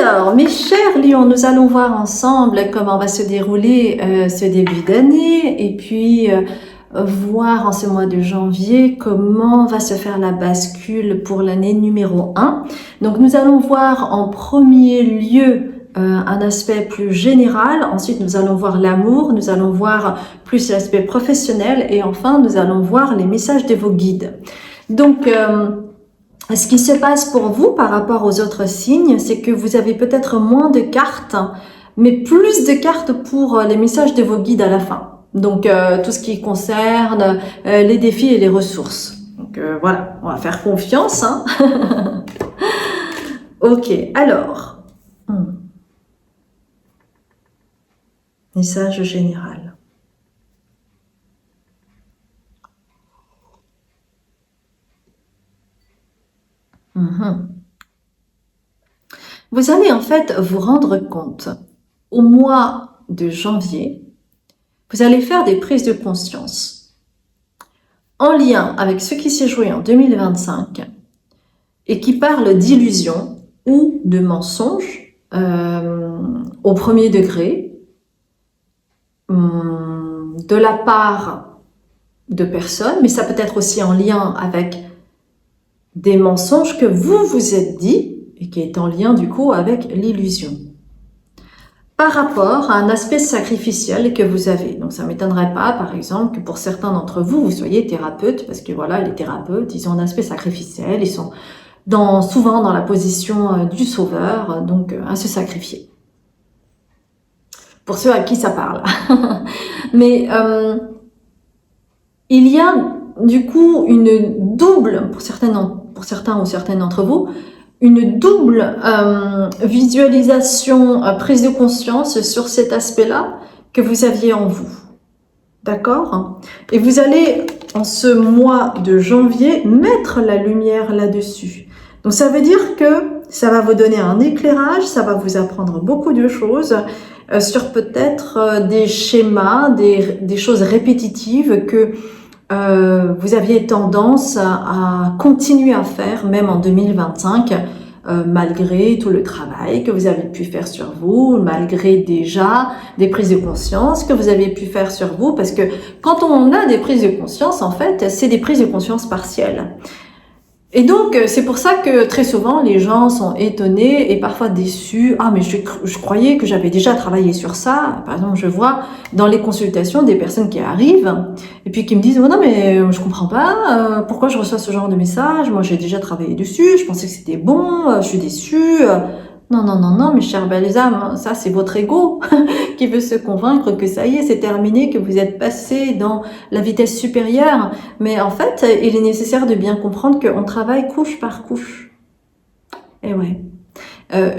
Alors, mes chers lions, nous allons voir ensemble comment va se dérouler ce début d'année et puis voir en ce mois de janvier comment va se faire la bascule pour l'année numéro 1. Donc, nous allons voir en premier lieu un aspect plus général. Ensuite, nous allons voir l'amour, nous allons voir plus l'aspect professionnel et enfin, nous allons voir les messages de vos guides. Donc, ce qui se passe pour vous par rapport aux autres signes, c'est que vous avez peut-être moins de cartes, mais plus de cartes pour les messages de vos guides à la fin. Donc, tout ce qui concerne les défis et les ressources. Donc, voilà, on va faire confiance. Hein. Ok, alors. Message général. Vous allez en fait vous rendre compte, au mois de janvier, vous allez faire des prises de conscience en lien avec ce qui s'est joué en 2025 et qui parle d'illusion ou de mensonge au premier degré de la part de personnes, mais ça peut être aussi en lien avec des mensonges que vous vous êtes dit et qui est en lien du coup avec l'illusion. Par rapport à un aspect sacrificiel que vous avez. Donc ça ne m'étonnerait pas par exemple que pour certains d'entre vous, vous soyez thérapeute, parce que voilà, les thérapeutes, ils ont un aspect sacrificiel, ils sont souvent dans la position du sauveur, donc à se sacrifier. Pour ceux à qui ça parle. Mais il y a du coup une double, pour certains ou certaines d'entre vous, une double visualisation, prise de conscience sur cet aspect-là que vous aviez en vous. D'accord? Et vous allez, en ce mois de janvier, mettre la lumière là-dessus. Donc ça veut dire que ça va vous donner un éclairage, ça va vous apprendre beaucoup de choses sur peut-être des schémas, des choses répétitives que vous aviez tendance à continuer à faire, même en 2025, malgré tout le travail que vous avez pu faire sur vous, malgré déjà des prises de conscience que vous avez pu faire sur vous, parce que quand on a des prises de conscience, en fait, c'est des prises de conscience partielles. Et donc, c'est pour ça que très souvent, les gens sont étonnés et parfois déçus. « Ah, mais je croyais que j'avais déjà travaillé sur ça. » Par exemple, je vois dans les consultations des personnes qui arrivent et puis qui me disent « Oh non, mais je comprends pas. Pourquoi je reçois ce genre de message? Moi, j'ai déjà travaillé dessus. Je pensais que c'était bon. Je suis déçue. » Non, non, non, non, mes chères belles âmes, ça c'est votre ego qui veut se convaincre que ça y est, c'est terminé, que vous êtes passé dans la vitesse supérieure. Mais en fait, il est nécessaire de bien comprendre qu'on travaille couche par couche. Et ouais.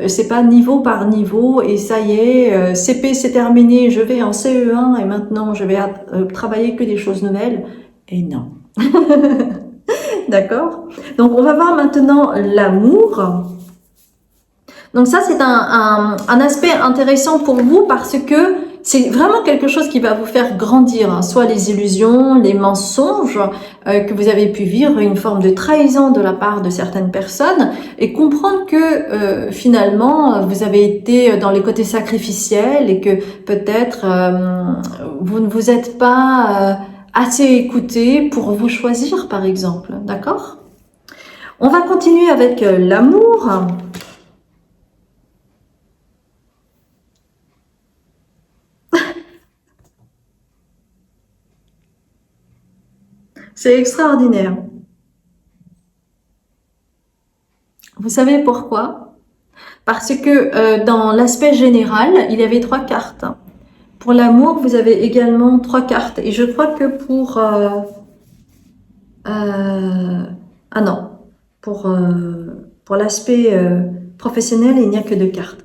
C'est pas niveau par niveau et ça y est, CP c'est terminé, je vais en CE1 et maintenant je vais travailler que des choses nouvelles. Et non. D'accord? Donc on va voir maintenant l'amour. Donc ça, c'est un aspect intéressant pour vous parce que c'est vraiment quelque chose qui va vous faire grandir, hein, soit les illusions, les mensonges que vous avez pu vivre, une forme de trahison de la part de certaines personnes, et comprendre que finalement, vous avez été dans les côtés sacrificiels et que peut-être vous ne vous êtes pas assez écouté pour vous choisir, par exemple. D'accord? On va continuer avec l'amour. C'est extraordinaire. Vous savez pourquoi? Parce que dans l'aspect général, il y avait 3 cartes. Pour l'amour, vous avez également 3 cartes. Et je crois que pour... ah non, pour l'aspect professionnel, il n'y a que 2 cartes.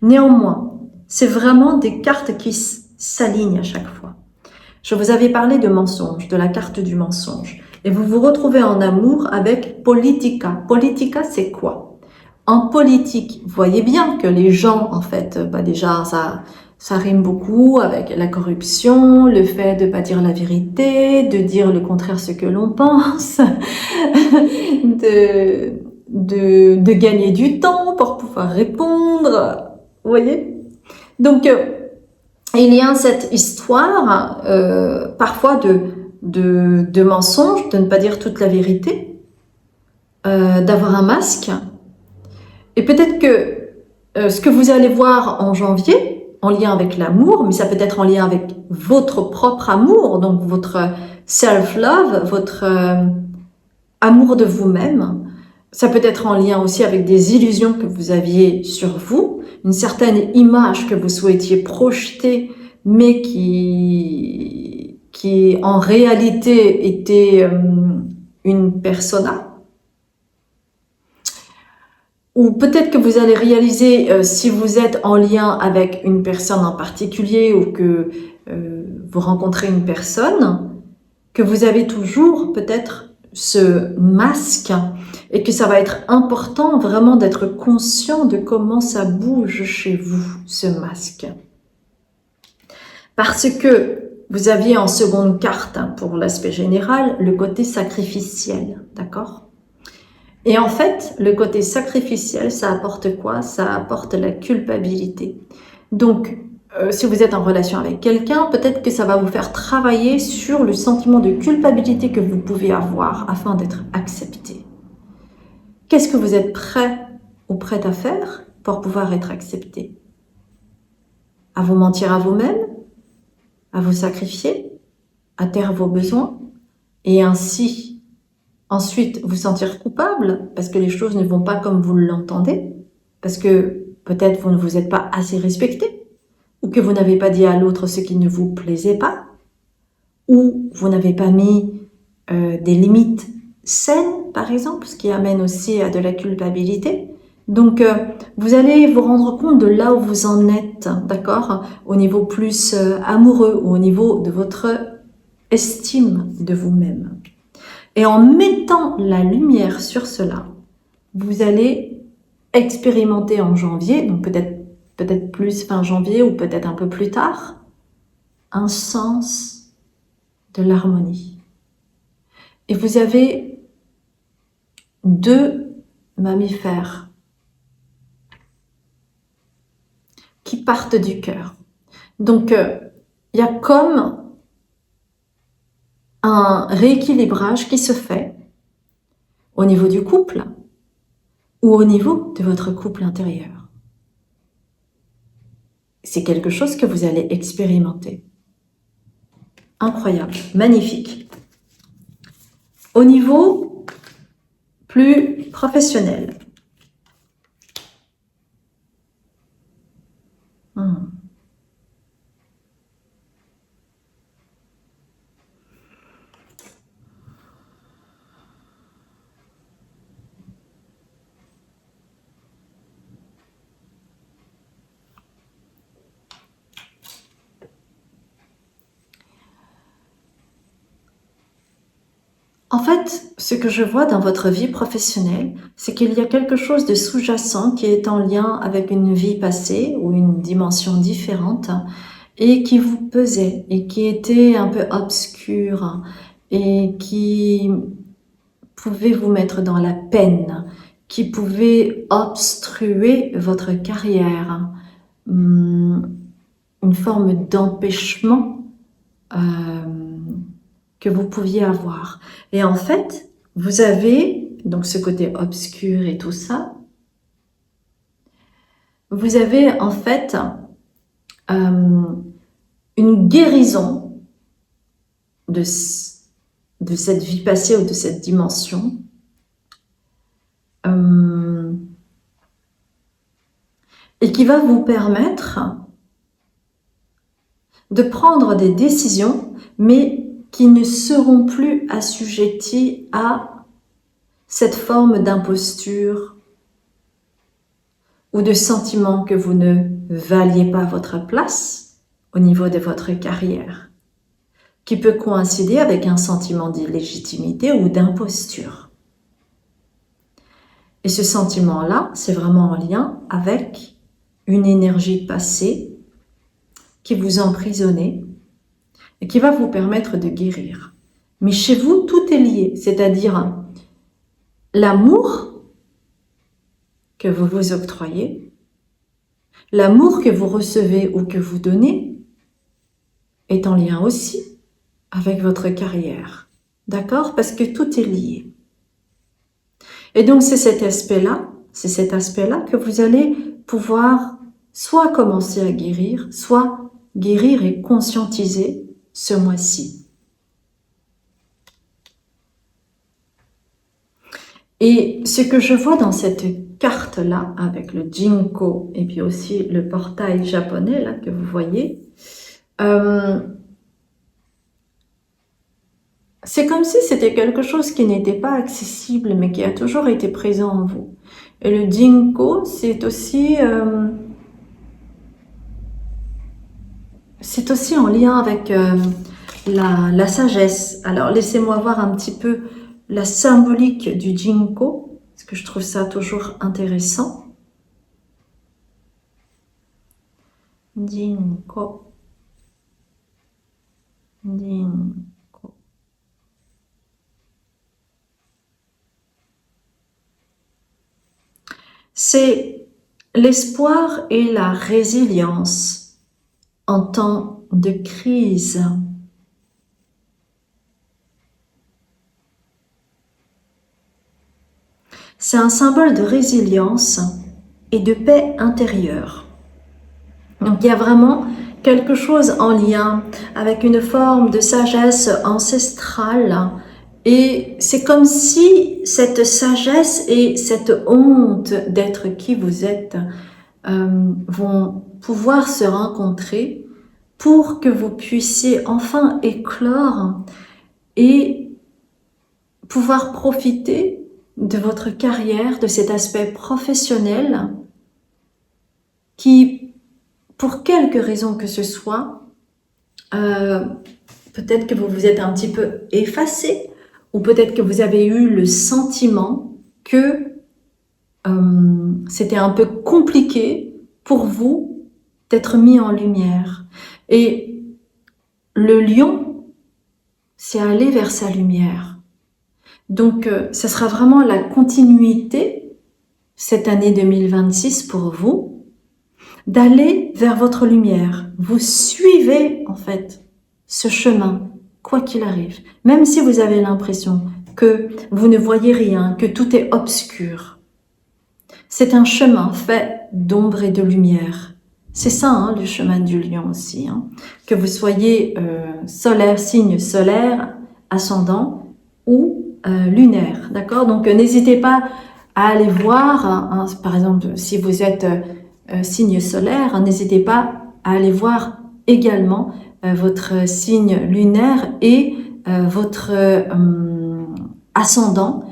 Néanmoins, c'est vraiment des cartes qui s'alignent à chaque fois. Je vous avais parlé de mensonge, de la carte du mensonge. Et vous vous retrouvez en amour avec politica. Politica, c'est quoi? En politique, vous voyez bien que les gens, en fait, déjà, ça rime beaucoup avec la corruption, le fait de pas dire la vérité, de dire le contraire ce que l'on pense, de gagner du temps pour pouvoir répondre. Vous voyez? Donc, il y a cette histoire parfois de mensonges, de ne pas dire toute la vérité, d'avoir un masque. Et peut-être que ce que vous allez voir en janvier, en lien avec l'amour, mais ça peut être en lien avec votre propre amour, donc votre self-love, votre amour de vous-même. Ça peut être en lien aussi avec des illusions que vous aviez sur vous, une certaine image que vous souhaitiez projeter, mais qui en réalité était une persona. Ou peut-être que vous allez réaliser, si vous êtes en lien avec une personne en particulier ou que vous rencontrez une personne, que vous avez toujours peut-être ce masque et que ça va être important vraiment d'être conscient de comment ça bouge chez vous, ce masque. Parce que vous aviez en seconde carte, pour l'aspect général, le côté sacrificiel, d'accord ? Et en fait, le côté sacrificiel, ça apporte quoi? Ça apporte la culpabilité. Donc, si vous êtes en relation avec quelqu'un, peut-être que ça va vous faire travailler sur le sentiment de culpabilité que vous pouvez avoir afin d'être accepté. Qu'est-ce que vous êtes prêt ou prête à faire pour pouvoir être accepté? À vous mentir à vous-même? À vous sacrifier? À taire vos besoins? Et ainsi, ensuite, vous sentir coupable parce que les choses ne vont pas comme vous l'entendez? Parce que peut-être vous ne vous êtes pas assez respecté? Ou que vous n'avez pas dit à l'autre ce qui ne vous plaisait pas, ou vous n'avez pas mis des limites saines, par exemple, ce qui amène aussi à de la culpabilité. Donc, vous allez vous rendre compte de là où vous en êtes, d'accord, au niveau plus amoureux, ou au niveau de votre estime de vous-même. Et en mettant la lumière sur cela, vous allez expérimenter en janvier, donc peut-être plus fin janvier ou peut-être un peu plus tard, un sens de l'harmonie. Et vous avez 2 mammifères qui partent du cœur. Donc, il y a comme un rééquilibrage qui se fait au niveau du couple ou au niveau de votre couple intérieur. C'est quelque chose que vous allez expérimenter. Incroyable, magnifique. Au niveau plus professionnel. En fait, ce que je vois dans votre vie professionnelle, c'est qu'il y a quelque chose de sous-jacent qui est en lien avec une vie passée ou une dimension différente et qui vous pesait et qui était un peu obscur et qui pouvait vous mettre dans la peine, qui pouvait obstruer votre carrière, une forme d'empêchement que vous pouviez avoir. Et en fait, vous avez donc ce côté obscur et tout ça. Vous avez en fait une guérison de cette vie passée ou de cette dimension. Et qui va vous permettre de prendre des décisions, mais qui ne seront plus assujettis à cette forme d'imposture ou de sentiment que vous ne valiez pas votre place au niveau de votre carrière, qui peut coïncider avec un sentiment d'illégitimité ou d'imposture. Et ce sentiment-là, c'est vraiment en lien avec une énergie passée qui vous emprisonnait et qui va vous permettre de guérir. Mais chez vous, tout est lié, c'est-à-dire l'amour que vous vous octroyez, l'amour que vous recevez ou que vous donnez est en lien aussi avec votre carrière. D'accord? Parce que tout est lié. Et donc, c'est cet aspect-là que vous allez pouvoir soit commencer à guérir, soit guérir et conscientiser ce mois-ci. Et ce que je vois dans cette carte-là, avec le Jinko et puis aussi le portail japonais là que vous voyez, c'est comme si c'était quelque chose qui n'était pas accessible, mais qui a toujours été présent en vous. Et le Jinko, c'est aussi en lien avec la sagesse. Alors, laissez-moi voir un petit peu la symbolique du Jinko, parce que je trouve ça toujours intéressant. Jinko. Jinko. C'est l'espoir et la résilience en temps de crise. C'est un symbole de résilience et de paix intérieure. Donc il y a vraiment quelque chose en lien avec une forme de sagesse ancestrale et c'est comme si cette sagesse et cette honte d'être qui vous êtes vont pouvoir se rencontrer pour que vous puissiez enfin éclore et pouvoir profiter de votre carrière, de cet aspect professionnel qui, pour quelque raison que ce soit, peut-être que vous vous êtes un petit peu effacé ou peut-être que vous avez eu le sentiment que c'était un peu compliqué pour vous d'être mis en lumière. Et le lion, c'est aller vers sa lumière. Donc, ce sera vraiment la continuité, cette année 2026 pour vous, d'aller vers votre lumière. Vous suivez, en fait, ce chemin, quoi qu'il arrive. Même si vous avez l'impression que vous ne voyez rien, que tout est obscur. C'est un chemin fait d'ombre et de lumière. C'est ça, hein, le chemin du lion aussi. Hein. Que vous soyez solaire, signe solaire, ascendant ou lunaire, d'accord? Donc, n'hésitez pas à aller voir, hein, par exemple, si vous êtes signe solaire, hein, n'hésitez pas à aller voir également votre signe lunaire et votre ascendant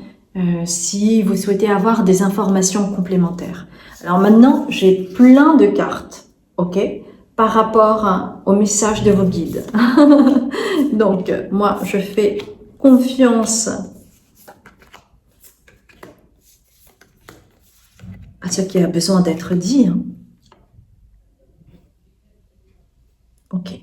si vous souhaitez avoir des informations complémentaires. Alors maintenant, j'ai plein de cartes, ok, par rapport au message de vos guides. Donc, moi, je fais confiance à ce qui a besoin d'être dit. Hein. Ok.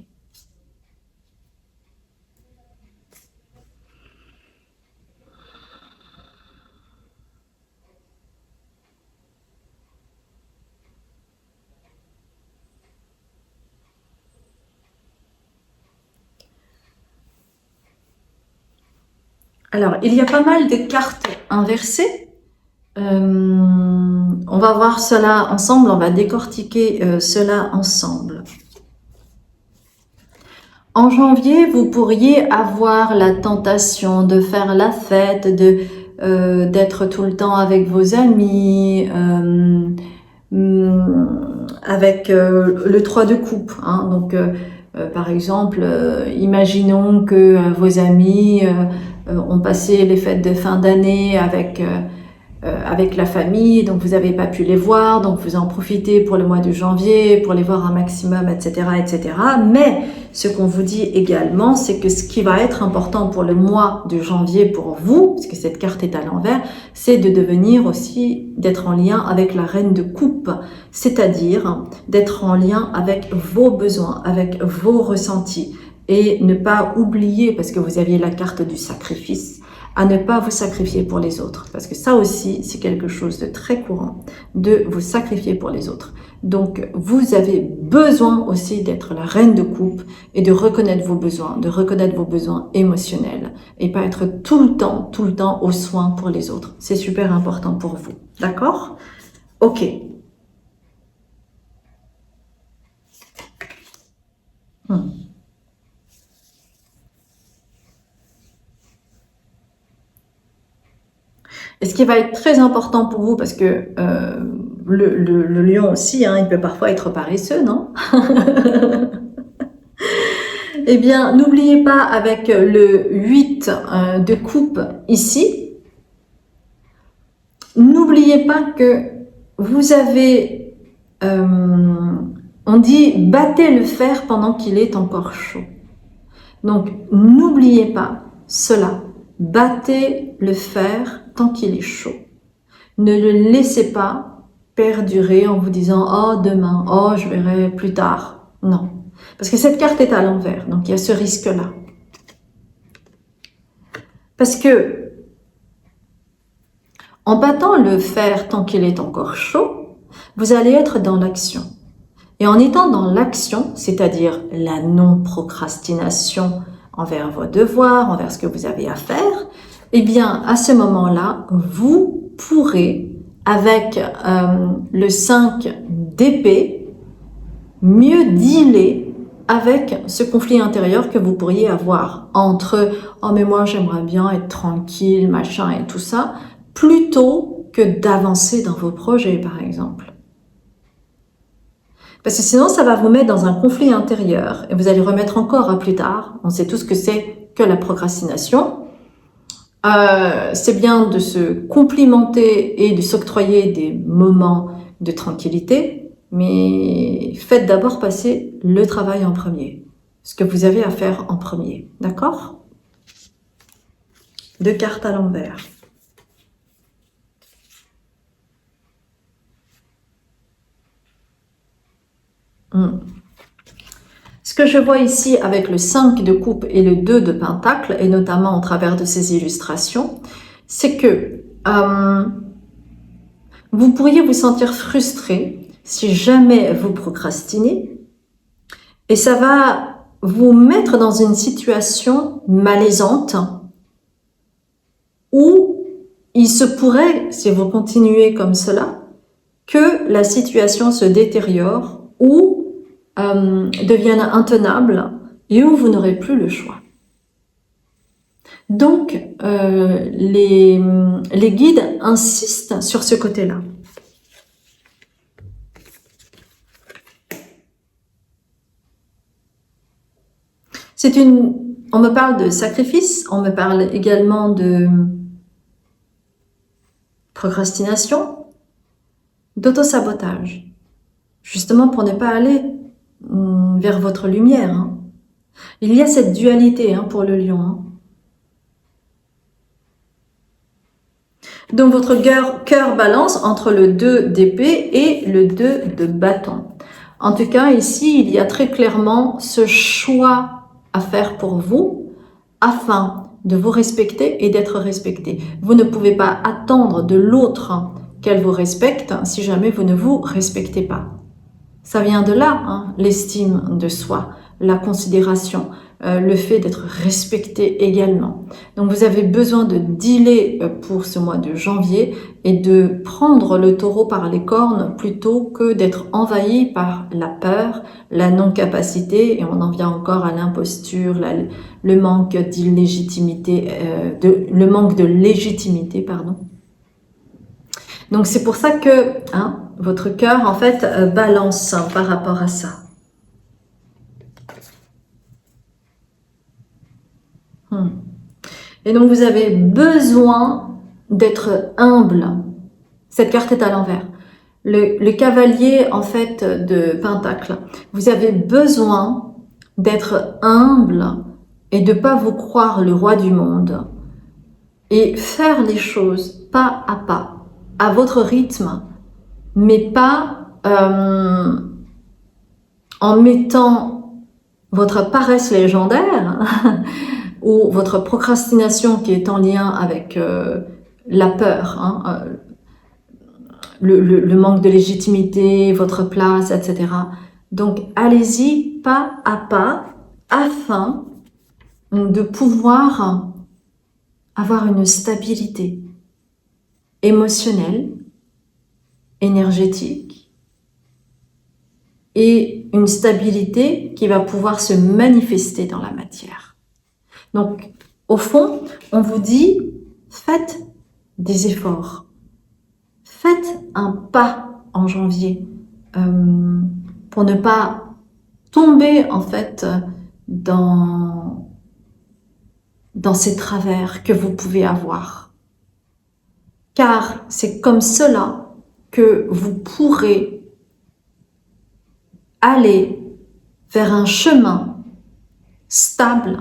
Alors, il y a pas mal de cartes inversées. On va voir cela ensemble, on va décortiquer cela ensemble. En janvier, vous pourriez avoir la tentation de faire la fête, d'être tout le temps avec vos amis, avec le 3 de coupe. Hein. Donc, par exemple, imaginons que vos amis ont passé les fêtes de fin d'année avec la famille, donc vous n'avez pas pu les voir, donc vous en profitez pour le mois de janvier, pour les voir un maximum, etc., etc. Mais ce qu'on vous dit également, c'est que ce qui va être important pour le mois de janvier pour vous, parce que cette carte est à l'envers, c'est de devenir aussi, d'être en lien avec la reine de coupe, c'est-à-dire d'être en lien avec vos besoins, avec vos ressentis, et ne pas oublier, parce que vous aviez la carte du sacrifice, à ne pas vous sacrifier pour les autres. Parce que ça aussi, c'est quelque chose de très courant, de vous sacrifier pour les autres. Donc, vous avez besoin aussi d'être la reine de coupe et de reconnaître vos besoins émotionnels et pas être tout le temps au soin pour les autres. C'est super important pour vous. D'accord? Ok. Et ce qui va être très important pour vous, parce que le lion aussi, hein, il peut parfois être paresseux, non? Eh bien, n'oubliez pas avec le 8 de coupe ici, n'oubliez pas que vous avez, on dit, battez le fer pendant qu'il est encore chaud. Donc, n'oubliez pas cela. Battez le fer tant qu'il est chaud. Ne le laissez pas perdurer en vous disant « Oh, demain, oh, je verrai plus tard ». Non, parce que cette carte est à l'envers, donc il y a ce risque-là. Parce que en battant le fer tant qu'il est encore chaud, vous allez être dans l'action. Et en étant dans l'action, c'est-à-dire la non-procrastination envers vos devoirs, envers ce que vous avez à faire, eh bien, à ce moment-là, vous pourrez, avec le 5 d'épée, mieux dealer avec ce conflit intérieur que vous pourriez avoir entre « Oh, mais moi, j'aimerais bien être tranquille, machin et tout ça », plutôt que d'avancer dans vos projets, par exemple. Parce que sinon, ça va vous mettre dans un conflit intérieur et vous allez remettre encore à plus tard. On sait tous ce que c'est que la procrastination. C'est bien de se complimenter et de s'octroyer des moments de tranquillité, mais faites d'abord passer le travail en premier, ce que vous avez à faire en premier, d'accord? 2 cartes à l'envers. Ce que je vois ici avec le 5 de coupe et le 2 de pentacle, et notamment au travers de ces illustrations, c'est que vous pourriez vous sentir frustré si jamais vous procrastinez, et ça va vous mettre dans une situation malaisante où il se pourrait, si vous continuez comme cela, que la situation se détériore ou devienne intenable et où vous n'aurez plus le choix. Donc, les guides insistent sur ce côté-là. On me parle de sacrifice, on me parle également de procrastination, d'auto-sabotage, justement pour ne pas aller vers votre lumière. Hein. Il y a cette dualité pour le lion. Hein. Donc votre cœur balance entre le 2 d'épée et le 2 de bâton. En tout cas, ici, il y a très clairement ce choix à faire pour vous afin de vous respecter et d'être respecté. Vous ne pouvez pas attendre de l'autre qu'elle vous respecte si jamais vous ne vous respectez pas. Ça vient de là, l'estime de soi, la considération, le fait d'être respecté également. Donc vous avez besoin de dealer pour ce mois de janvier et de prendre le taureau par les cornes plutôt que d'être envahi par la peur, la non-capacité, et on en vient encore à l'imposture, le manque d'illégitimité, le manque de légitimité, pardon. Donc c'est pour ça que votre cœur en fait balance par rapport à ça. Et donc vous avez besoin d'être humble. Cette carte est à l'envers. Le cavalier en fait de pentacle. Vous avez besoin d'être humble et de ne pas vous croire le roi du monde. Et faire les choses pas, à votre rythme, mais pas en mettant votre paresse légendaire ou votre procrastination qui est en lien avec la peur, hein, le manque de légitimité, votre place, etc. Donc, allez-y pas à pas afin de pouvoir avoir une stabilité émotionnelle, énergétique et une stabilité qui va pouvoir se manifester dans la matière. Donc, au fond, on vous dit, faites des efforts. Faites un pas en janvier pour ne pas tomber en fait dans ces travers que vous pouvez avoir. Car c'est comme cela que vous pourrez aller vers un chemin stable.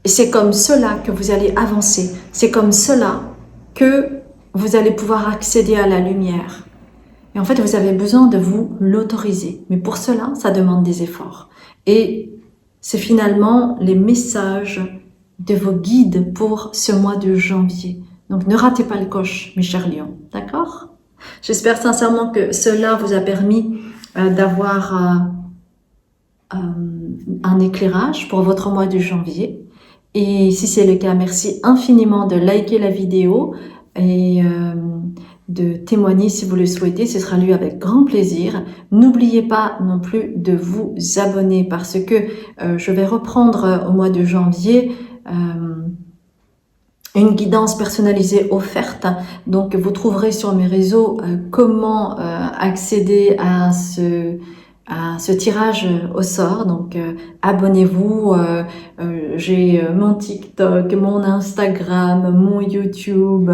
Et c'est comme cela que vous allez avancer. C'est comme cela que vous allez pouvoir accéder à la lumière. Et en fait, vous avez besoin de vous l'autoriser. Mais pour cela, ça demande des efforts. Et c'est finalement les messages de vos guides pour ce mois de janvier. Donc, ne ratez pas le coche, mes chers lions. D'accord? J'espère sincèrement que cela vous a permis d'avoir un éclairage pour votre mois de janvier. Et si c'est le cas, merci infiniment de liker la vidéo et de témoigner si vous le souhaitez. Ce sera lu avec grand plaisir. N'oubliez pas non plus de vous abonner parce que je vais reprendre au mois de janvier une guidance personnalisée offerte. Donc, vous trouverez sur mes réseaux comment accéder à ce tirage au sort. Donc, abonnez-vous. J'ai mon TikTok, mon Instagram, mon YouTube.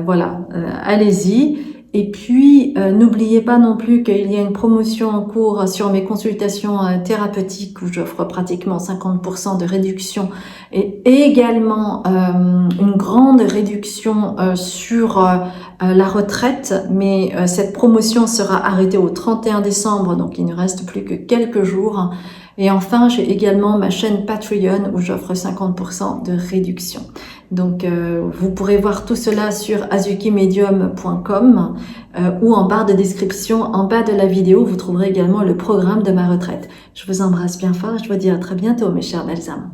Voilà, allez-y. Et puis, n'oubliez pas non plus qu'il y a une promotion en cours sur mes consultations thérapeutiques où j'offre pratiquement 50% de réduction et également une grande réduction sur la retraite. Mais cette promotion sera arrêtée au 31 décembre, donc il ne reste plus que quelques jours. Et enfin, j'ai également ma chaîne Patreon où j'offre 50% de réduction. Donc, vous pourrez voir tout cela sur azukimedium.com ou en barre de description, en bas de la vidéo, vous trouverez également le programme de ma retraite. Je vous embrasse bien fort et je vous dis à très bientôt, mes chères belles âmes.